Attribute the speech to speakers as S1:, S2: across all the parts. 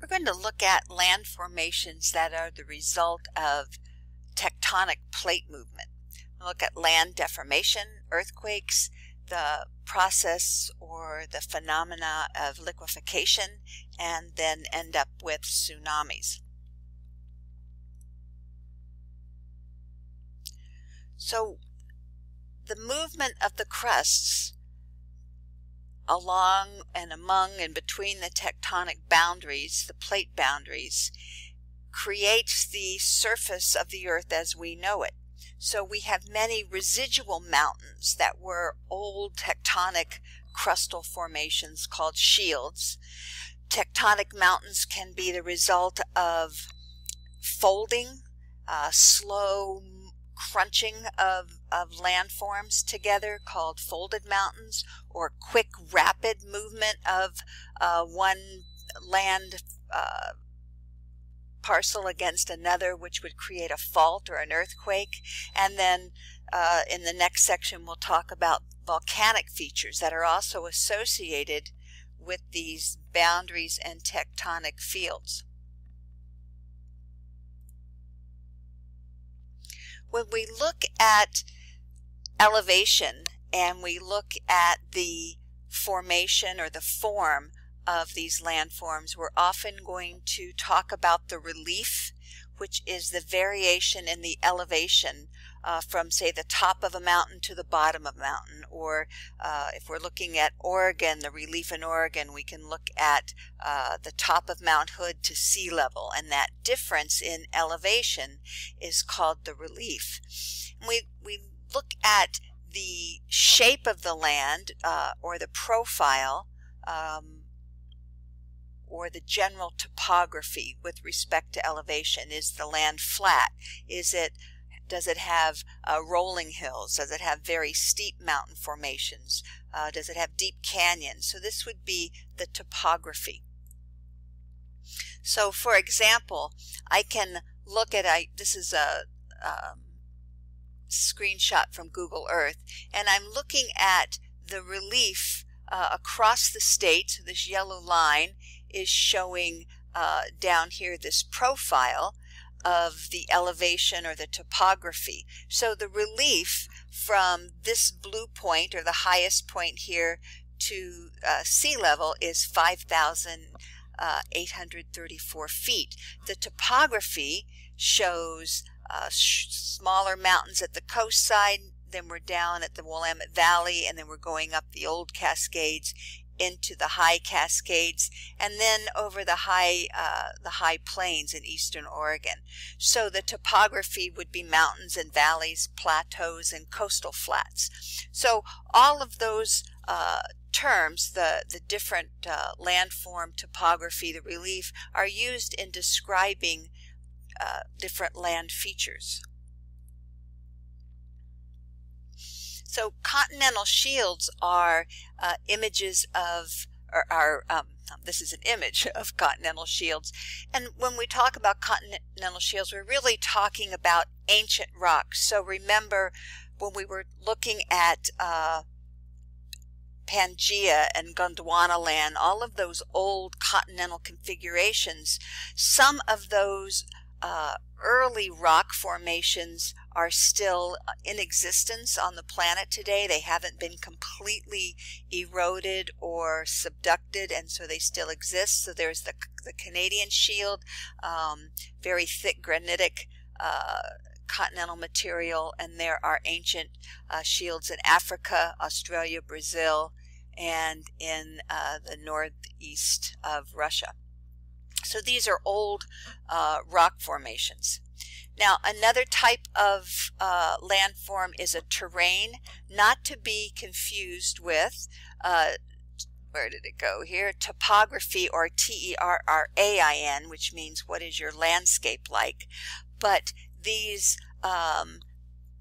S1: We're going to look at land formations that are the result of tectonic plate movement. We'll look at land deformation, earthquakes, the process or the phenomena of liquefaction, and then end up with tsunamis. So the movement of the crusts along and among and between the tectonic boundaries, the plate boundaries, creates the surface of the earth as we know it. So we have many residual mountains that were old tectonic crustal formations called shields. Tectonic mountains can be the result of folding, slow crunching of landforms together called folded mountains, or quick rapid movement of one land parcel against another, which would create a fault or an earthquake. And then in the next section we'll talk about volcanic features that are also associated with these boundaries and tectonic fields. When we look at elevation and we look at the formation or the form of these landforms, we're often going to talk about the relief, which is the variation in the elevation from, say, the top of a mountain to the bottom of a mountain. Or if we're looking at Oregon, the relief in Oregon, we can look at the top of Mount Hood to sea level, and that difference in elevation is called the relief. We look at the shape of the land or the profile or the general topography with respect to elevation. Is the land flat? Does it have rolling hills? Does it have very steep mountain formations? Does it have deep canyons? So this would be the topography. So for example, I can look at, this is a screenshot from Google Earth, and I'm looking at the relief across the state. So this yellow line is showing down here this profile of the elevation or the topography. So the relief from this blue point, or the highest point here, to sea level is 5,834 feet. The topography shows smaller mountains at the coast side, then we're down at the Willamette Valley, and then we're going up the old Cascades into the high Cascades, and then over the high plains in eastern Oregon. So the topography would be mountains and valleys, plateaus, and coastal flats. So all of those terms, the different landform, topography, the relief, are used in describing different land features. So continental shields are images of, this is an image of continental shields. And when we talk about continental shields, we're really talking about ancient rocks. So remember when we were looking at Pangaea and Gondwana, all of those old continental configurations, some of those early rock formations are still in existence on the planet today. They haven't been completely eroded or subducted, and so they still exist. So there's the Canadian shield, very thick granitic continental material, and there are ancient shields in Africa, Australia, Brazil, and in the northeast of Russia. So these are old rock formations. Now another type of landform is a terrain, not to be confused with, where did it go here? Topography, or T-E-R-R-A-I-N, which means what is your landscape like. But these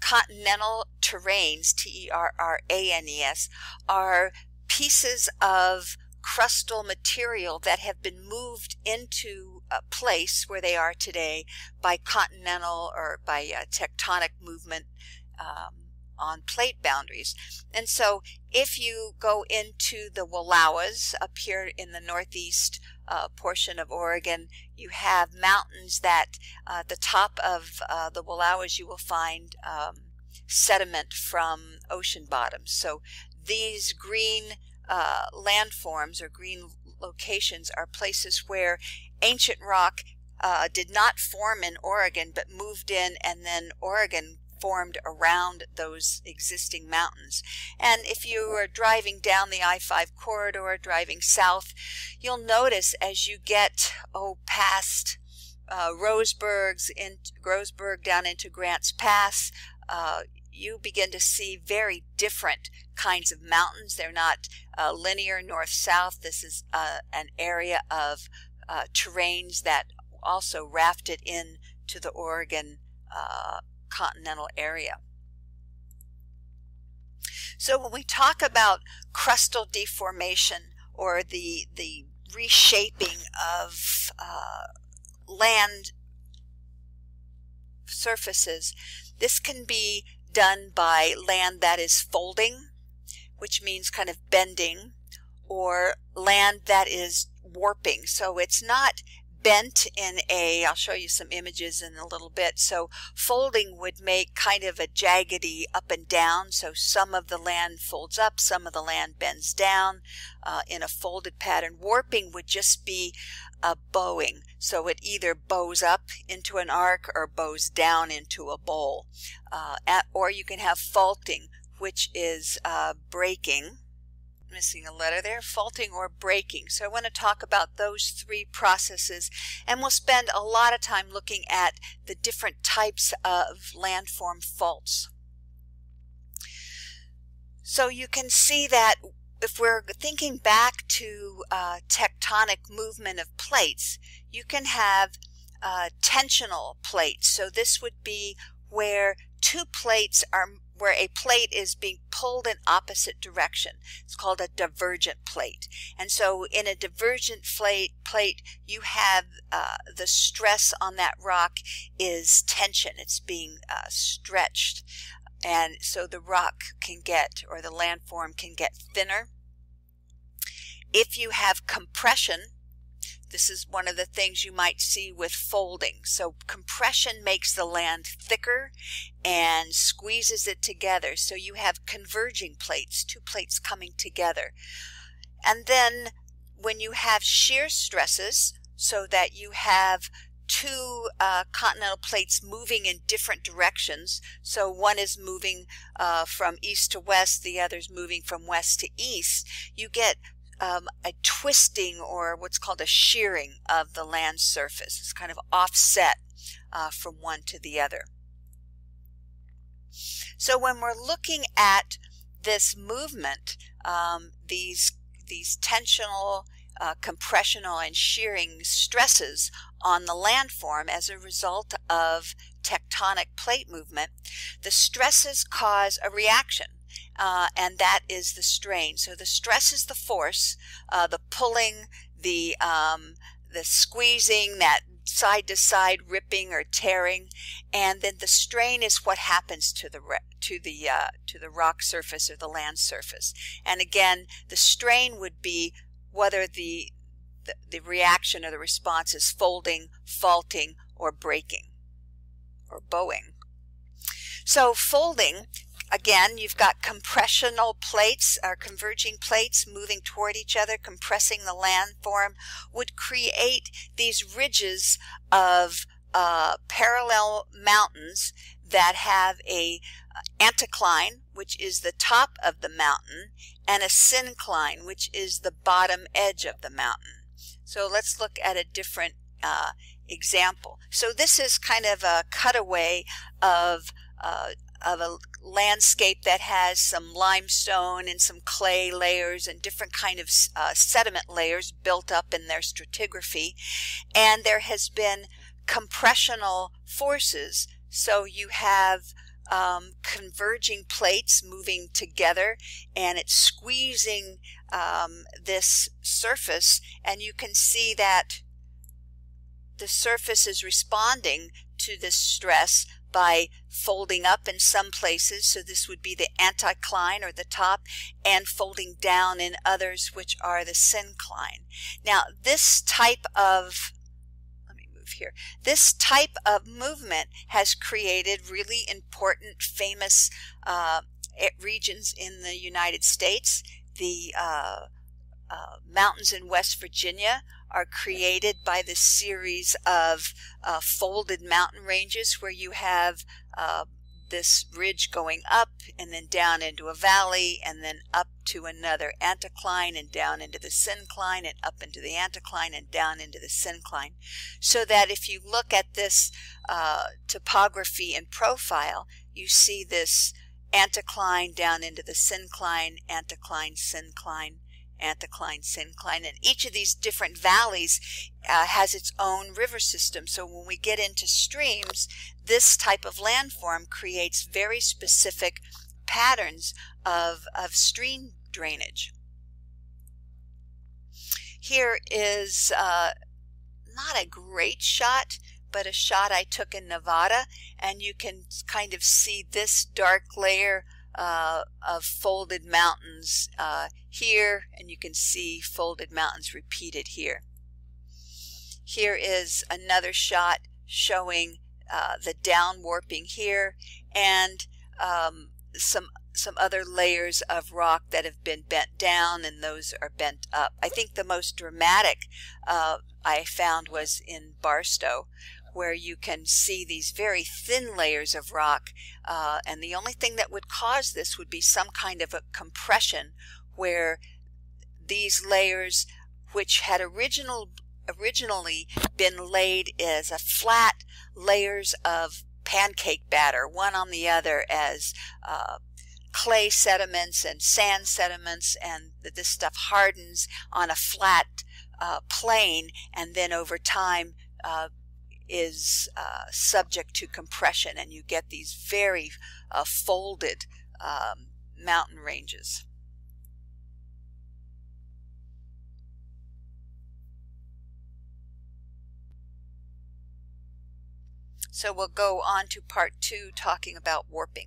S1: continental terrains, T-E-R-R-A-N-E-S, are pieces of crustal material that have been moved into a place where they are today by continental or by tectonic movement on plate boundaries. And so if you go into the Wallowas up here in the northeast portion of Oregon, you have mountains that at the top of the Wallowas you will find sediment from ocean bottoms. So these green landforms or green locations are places where ancient rock did not form in Oregon but moved in, and then Oregon formed around those existing mountains. And if you are driving down the I-5 corridor, driving south, you'll notice as you get past Roseburg down into Grants Pass, you begin to see very different kinds of mountains. They're not linear north-south. This is an area of terrains that also rafted in to the Oregon continental area. So when we talk about crustal deformation or the reshaping of land surfaces, this can be done by land that is folding, which means kind of bending, or land that is warping. So it's not bent in I'll show you some images in a little bit. So folding would make kind of a jaggedy up and down. So some of the land folds up, some of the land bends down in a folded pattern. Warping would just be a bowing. So it either bows up into an arc or bows down into a bowl. Or you can have faulting, which is breaking. Missing a letter there, faulting or breaking. So I want to talk about those three processes, and we'll spend a lot of time looking at the different types of landform faults. So you can see that if we're thinking back to tectonic movement of plates, you can have tensional plates. So this would be where two plates are where a plate is being pulled in opposite direction. It's called a divergent plate. And so in a divergent plate, you have the stress on that rock is tension. It's being stretched. And so the rock can get, or the landform can get thinner. If you have compression, this is one of the things you might see with folding. So compression makes the land thicker and squeezes it together. So you have converging plates, two plates coming together. And then when you have shear stresses, so that you have two continental plates moving in different directions. So one is moving from east to west, the other is moving from west to east. You get a twisting, or what's called a shearing of the land surface. It's kind of offset from one to the other. So when we're looking at this movement, these tensional, compressional, and shearing stresses on the landform as a result of tectonic plate movement, the stresses cause a reaction. And that is the strain. So the stress is the force, the pulling, the squeezing, that side to side ripping or tearing, and then the strain is what happens to the rock surface or the land surface. And again, the strain would be whether the reaction or the response is folding, faulting, or breaking, or bowing. So folding, again, you've got compressional plates or converging plates moving toward each other, compressing the landform, would create these ridges of parallel mountains that have a anticline, which is the top of the mountain, and a syncline, which is the bottom edge of the mountain. So let's look at a different example. So this is kind of a cutaway of a landscape that has some limestone and some clay layers and different kind of sediment layers built up in their stratigraphy, and there has been compressional forces. So you have converging plates moving together, and it's squeezing this surface, and you can see that the surface is responding to this stress by folding up in some places, so this would be the anticline or the top, and folding down in others, which are the syncline. Now this type of this type of movement has created really important, famous regions in the United States. The mountains in West Virginia are created by this series of folded mountain ranges where you have this ridge going up and then down into a valley and then up to another anticline and down into the syncline and up into the anticline and down into the syncline. So that if you look at this topography and profile, you see this anticline down into the syncline, anticline, syncline, anticline, syncline, and each of these different valleys has its own river system. So when we get into streams, this type of landform creates very specific patterns of stream drainage. Here is not a great shot, but a shot I took in Nevada, and you can kind of see this dark layer of folded mountains here, and you can see folded mountains repeated here. Here is another shot showing the down warping here, and some other layers of rock that have been bent down, and those are bent up. I think the most dramatic I found was in Barstow, where you can see these very thin layers of rock, and the only thing that would cause this would be some kind of a compression, where these layers, which had originally been laid as a flat layers of pancake batter, one on the other, as clay sediments and sand sediments, and this stuff hardens on a flat plane, and then over time is subject to compression, and you get these very folded mountain ranges. So we'll go on to part 2, talking about warping.